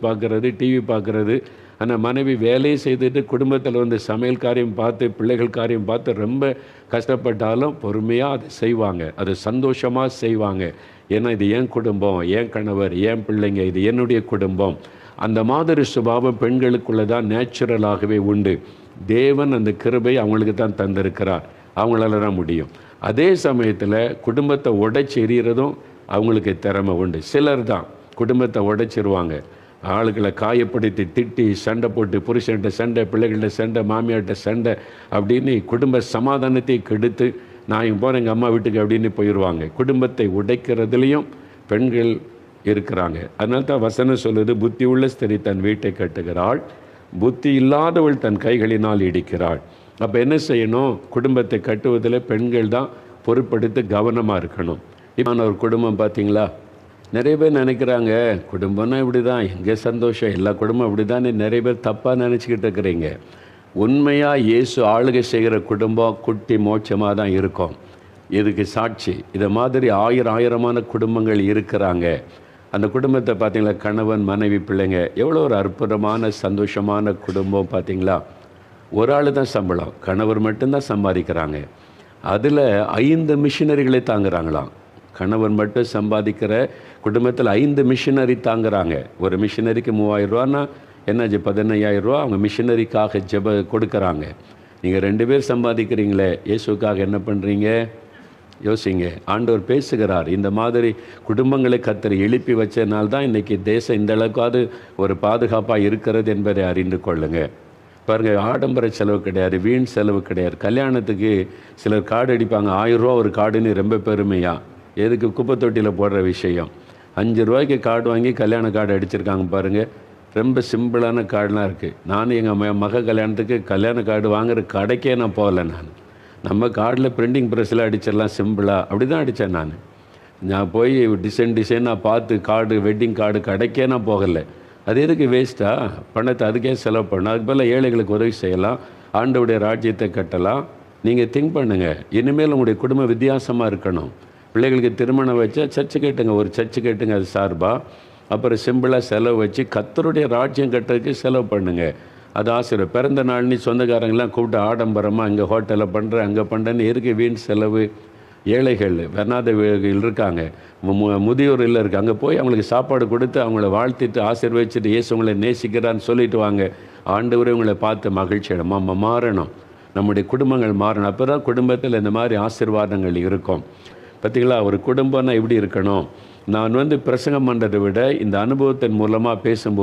பார்க்குறது, டிவி பார்க்குறது. ஆனால் மனைவி வேலையை செய்துட்டு குடும்பத்தில் வந்து சமையல் காரியம் பார்த்து, பிள்ளைகள் காரியம் பார்த்து ரொம்ப கஷ்டப்பட்டாலும் பொறுமையாக அதை செய்வாங்க. அதை சந்தோஷமாக செய்வாங்க. ஏன்னா இது என் குடும்பம், என் கணவர், என் பிள்ளைங்க, இது என்னுடைய குடும்பம். அந்த மாதிரி சுபாவம் பெண்களுக்குள்ளே தான் நேச்சுரலாகவே உண்டு. தேவன் அந்த கிருபை அவங்களுக்கு தான் தந்திருக்கிறார். அவங்களால தான் முடியும். அதே சமயத்தில் குடும்பத்தை உடைச்சி எறிகிறதும் அவங்களுக்கு திறமை உண்டு. சிலர் தான் குடும்பத்தை உடைச்சிருவாங்க. ஆளுகளை காயப்படுத்தி திட்டி சண்டை போட்டு, புருஷன்கிட்ட சண்டை, பிள்ளைகள்கிட்ட சண்டை, மாமியார்கிட்ட சண்டை அப்படின்னு குடும்ப சமாதானத்தை கெடுத்து, நான் இங்கே போகிறேன் எங்கள் அம்மா வீட்டுக்கு அப்படின்னு போயிடுவாங்க. குடும்பத்தை உடைக்கிறதுலேயும் பெண்கள் இருக்கிறாங்க. அதனால தான் வசனம் சொல்லுது, புத்தி உள்ள ஸ்திரீ தன் வீட்டை கட்டுகிறாள், புத்தி இல்லாதவள் தன் கைகளினால் இடிக்கிறாள். அப்போ என்ன செய்யணும்? குடும்பத்தை கட்டுவதில் பெண்கள் தான் பொறுப்படுத்தி கவனமாக இருக்கணும். இப்போ ஒரு குடும்பம் பார்த்தீங்களா, நிறைய பேர் நினைக்கிறாங்க குடும்பம்னா இப்படி தான், எங்கே சந்தோஷம், எல்லா குடும்பம் இப்படி தான். நிறைய பேர் தப்பாக நினச்சிக்கிட்டு இருக்கிறீங்க. உண்மையாக இயேசு ஆளுகை செய்கிற குடும்பம் குட்டி மோட்சமாக தான் இருக்கும். இதுக்கு சாட்சி இதை மாதிரி ஆயிரமான குடும்பங்கள் இருக்கிறாங்க. அந்த குடும்பத்தை பார்த்தீங்களா, கணவன் மனைவி பிள்ளைங்க, எவ்வளோ ஒரு அற்புதமான சந்தோஷமான குடும்பம் பார்த்தீங்களா. ஒரு ஆள் தான் சம்பளம், கணவர் மட்டும்தான் சம்பாதிக்கிறாங்க. அதில் 5 மிஷினரிகளை தாங்குறாங்களாம். கணவன் மட்டும் சம்பாதிக்கிற குடும்பத்தில் 5 மிஷினரி தாங்குறாங்க. ஒரு மிஷினரிக்கு 3000 ரூபான்னா என்னாச்சு, 15,000 ரூபா அவங்க மிஷினரிக்காக கொடுக்குறாங்க. நீங்கள் 2 பேர் சம்பாதிக்கிறீங்களே, இயேசுக்காக என்ன பண்ணுறீங்க? யோசிங்க. ஆண்டவர் பேசுகிறார். இந்த மாதிரி குடும்பங்களை கர்த்தர் எழுப்பி வச்சதுனால தான் இன்றைக்கி தேசம் இந்த அளவுக்காவது ஒரு பாதுகாப்பாக இருக்கிறது என்பதை அறிந்து கொள்ளுங்க. பாருங்கள், ஆடம்பர செலவு கிடையாது, வீண் செலவு கிடையாது. கல்யாணத்துக்கு சிலர் கார்டு அடிப்பாங்க, 1000 ரூபா ஒரு கார்டுன்னு ரொம்ப பெருமையாக. எதுக்கு? குப்பை தொட்டியில் போடுற விஷயம். 5 ரூபாய்க்கு கார்டு வாங்கி கல்யாண கார்டு அடிச்சிருக்காங்க பாருங்கள். ரொம்ப சிம்பிளான கார்டெலாம் இருக்குது. நானும் எங்கள் மக கல்யாணத்துக்கு கல்யாண கார்டு வாங்குகிற கடைக்கே நான் போகலை. நம்ம கார்டில் பிரிண்டிங் ப்ரெஸ்ஸில் அடிச்சிடலாம் சிம்பிளாக, அப்படி தான் அடித்தேன். நான் போய் டிசைனாக பார்த்து கார்டு, வெட்டிங் கார்டு கடைக்கே நான் போகலை. அது எதுக்கு வேஸ்ட்டாக பணத்தை அதுக்கே செலவு பண்ண? அதுக்கு பதில் ஏழைகளுக்கு உதவி செய்யலாம், ஆண்டவருடைய ராஜ்யத்தை கட்டலாம். நீங்கள் திங்க் பண்ணுங்கள். இனிமேல் உங்களுடைய குடும்பம் வித்தியாசமாக இருக்கணும். பிள்ளைகளுக்கு திருமணம் வச்சா சர்ச்சு கேட்டுங்க, ஒரு சர்ச்சு கேட்டுங்க, அது சார்பாக. அப்புறம் சிம்பிளாக செலவு வச்சு கர்த்தருடைய ராஜ்யம் கட்டுறதுக்கு செலவு பண்ணுங்கள். அது ஆசிரியர் பிறந்த நாள்னு சொந்தக்காரங்களாம் கூப்பிட்டு ஆடம்பரமாக இங்கே ஹோட்டலில் பண்ணுறேன், அங்கே பண்ணுறேன்னு இருக்கு வீண் செலவு. ஏழைகள் வெண்ணாதவர்கள் இருக்காங்க, முதியோர் இல்லை இருக்குது, அங்கே போய் அவங்களுக்கு சாப்பாடு கொடுத்து அவங்கள வாழ்த்திட்டு ஆசீர்வதிச்சுட்டு இயேசு உங்களை நேசிக்கிறான்னு சொல்லிட்டு வாங்க. ஆண்டவரே உங்களை பார்த்து மகிழ்ச்சி அடைமா. மாறணும், நம்முடைய குடும்பங்கள் மாறணும். அப்போ தான் குடும்பத்தில் இந்த மாதிரி ஆசீர்வாதங்கள் இருக்கும். பார்த்தீங்களா, ஒரு குடும்பம்னா எப்படி இருக்கணும்? நான் பிரசங்கம் பண்ணுறதை விட இந்த அனுபவத்தின் மூலமாக பேசும்போது